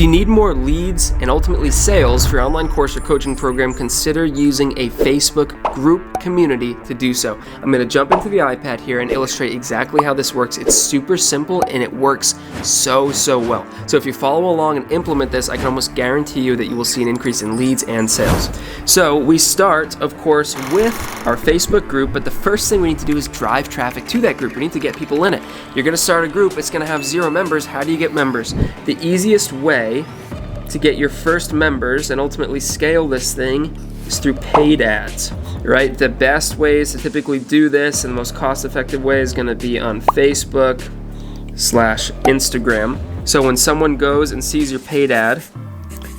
If you need more leads and ultimately sales for your online course or coaching program, consider using a Facebook group community to do so. I'm going to jump into the iPad here and illustrate exactly how this works. It's super simple and it works so well. So if you follow along and implement this, I can almost guarantee you that you will see an increase in leads and sales. So we start, of course, with our Facebook group, but the first thing we need to do is drive traffic to that group. We need to get people in it. You're going to start a group, it's going to have 0 members. How do you get members? The easiest way to get your first members and ultimately scale this thing is through paid ads, right? The best ways to typically do this and the most cost-effective way is going to be on Facebook/Instagram. So when someone goes and sees your paid ad,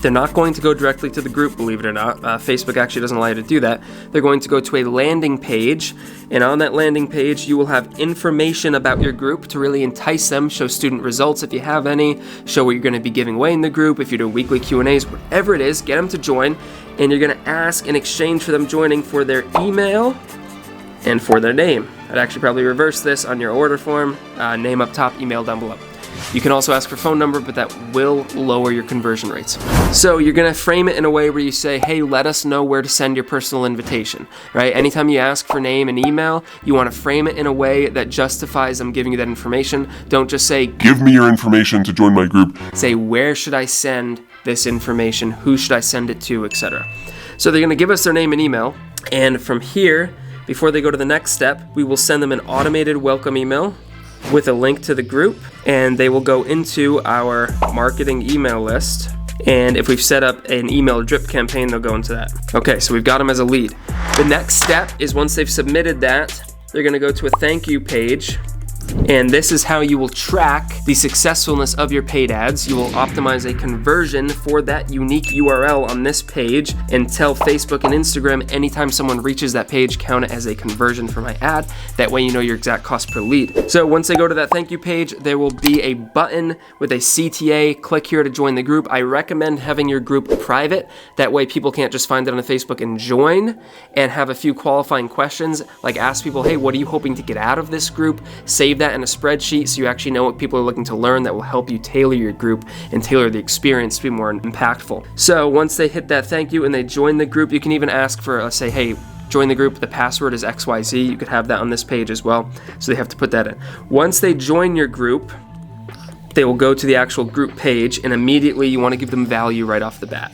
they're not going to go directly to the group, believe it or not. Facebook actually doesn't allow you to do that. They're going to go to a landing page, and on that landing page, you will have information about your group to really entice them, show student results if you have any, show what you're going to be giving away in the group, if you're doing weekly Q&As, whatever it is, get them to join, and you're going to ask in exchange for them joining for their email and for their name. I'd actually probably reverse this on your order form, name up top, email down below. You can also ask for phone number, but that will lower your conversion rates. So you're going to frame it in a way where you say, hey, let us know where to send your personal invitation, right? Anytime you ask for name and email, you want to frame it in a way that justifies them giving you that information. Don't just say, give me your information to join my group. Say, where should I send this information? Who should I send it to, etc. So they're going to give us their name and email. And from here, before they go to the next step, we will send them an automated welcome email with a link to the group, and they will go into our marketing email list, and if we've set up an email drip campaign, they'll go into that. Okay, so we've got them as a lead. The next step is once they've submitted that, they're going to go to a thank you page, and this is how you will track the successfulness of your paid ads. You will optimize a conversion for that unique URL on this page and tell Facebook and Instagram anytime someone reaches that page, count it as a conversion for my ad. That way you know your exact cost per lead. So once they go to that thank you page, there will be a button with a CTA. Click here to join the group. I recommend having your group private. That way people can't just find it on Facebook and join, and have a few qualifying questions, like ask people, hey, what are you hoping to get out of this group? Save that in a spreadsheet so you actually know what people are looking to learn. That will help you tailor your group and tailor the experience to be more impactful. So once they hit that thank you and they join the group, you can even ask for, let's say, hey, join the group, the password is XYZ. You could have that on this page as well. So they have to put that in. Once they join your group, they will go to the actual group page, and immediately you want to give them value right off the bat,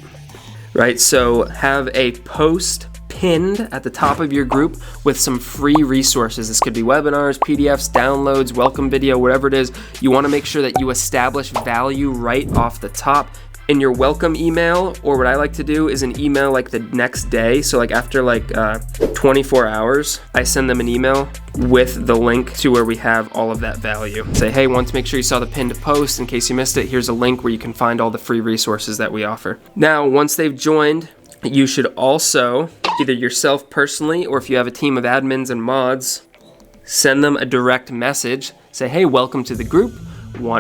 right? So have a post pinned at the top of your group with some free resources. This could be webinars, PDFs, downloads, welcome video, whatever it is. You want to make sure that you establish value right off the top. In your welcome email, or what I like to do is an email like the next day. So like after 24 hours, I send them an email with the link to where we have all of that value. Say, hey, want to make sure you saw the pinned post. In case you missed it, here's a link where you can find all the free resources that we offer. Now, once they've joined, you should also, either yourself personally, or if you have a team of admins and mods, send them a direct message. Say, hey, welcome to the group.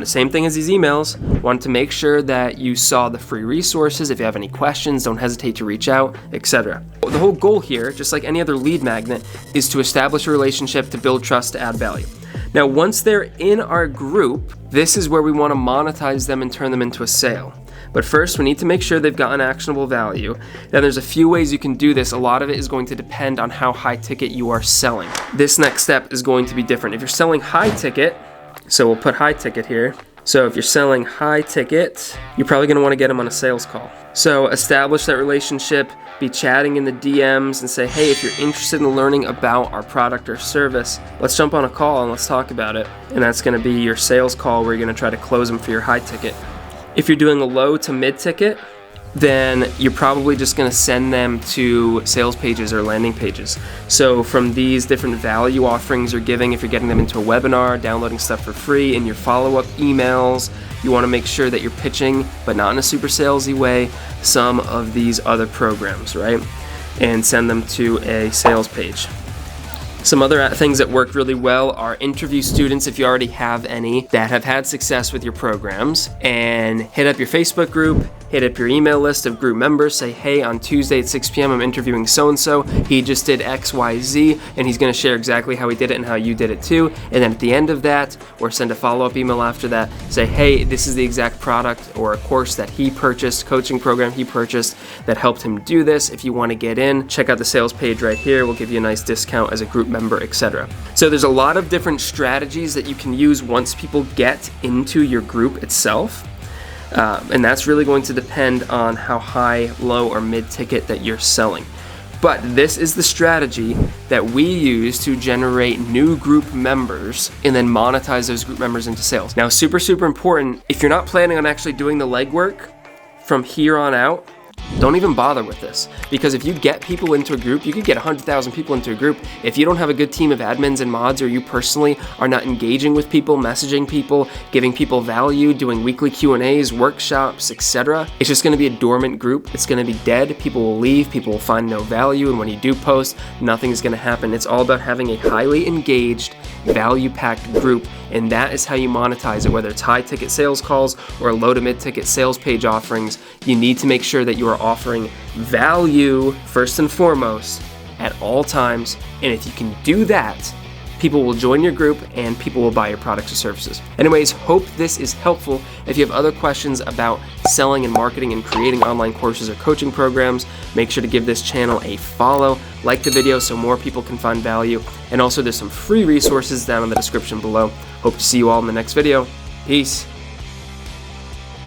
Same thing as these emails. Want to make sure that you saw the free resources. If you have any questions, don't hesitate to reach out, etc. The whole goal here, just like any other lead magnet, is to establish a relationship, to build trust, to add value. Now, once they're in our group, this is where we want to monetize them and turn them into a sale. But first, we need to make sure they've gotten actionable value. Now, there's a few ways you can do this. A lot of it is going to depend on how high ticket you are selling. This next step is going to be different. If you're selling high ticket, so we'll put high ticket here. So if you're selling high ticket, you're probably going to want to get them on a sales call. So establish that relationship, be chatting in the DMs and say, hey, if you're interested in learning about our product or service, let's jump on a call and let's talk about it. And that's going to be your sales call where you're going to try to close them for your high ticket. If you're doing a low to mid ticket, then you're probably just going to send them to sales pages or landing pages. So from these different value offerings you're giving, if you're getting them into a webinar, downloading stuff for free, in your follow-up emails, you want to make sure that you're pitching, but not in a super salesy way, some of these other programs, right? And send them to a sales page. Some other things that work really well are interview students, if you already have any, that have had success with your programs, and hit up your Facebook group, hit up your email list of group members, say, hey, on Tuesday at 6 p.m. I'm interviewing so-and-so, he just did X, Y, Z, and he's gonna share exactly how he did it and how you did it too. And then at the end of that, or send a follow-up email after that, say, hey, this is the exact product or a course that he purchased, coaching program he purchased that helped him do this. If you wanna get in, check out the sales page right here. We'll give you a nice discount as a group member, etc. So there's a lot of different strategies that you can use once people get into your group itself. And that's really going to depend on how high, low, or mid-ticket that you're selling. But this is the strategy that we use to generate new group members and then monetize those group members into sales. Now, super, super important, if you're not planning on actually doing the legwork from here on out, don't even bother with this, because if you get people into a group, you could get 100,000 people into a group. If you don't have a good team of admins and mods, or you personally are not engaging with people, messaging people, giving people value, doing weekly Q&As, workshops, etc., it's just going to be a dormant group. It's going to be dead. People will leave. People will find no value. And when you do post, nothing is going to happen. It's all about having a highly engaged, value-packed group. And that is how you monetize it, whether it's high-ticket sales calls or low to mid-ticket sales page offerings. You need to make sure that you are offering value first and foremost at all times. And if you can do that, people will join your group and people will buy your products or services. Anyways, hope this is helpful. If you have other questions about selling and marketing and creating online courses or coaching programs, make sure to give this channel a follow, like the video so more people can find value, and also there's some free resources down in the description below. Hope to see you all in the next video. Peace.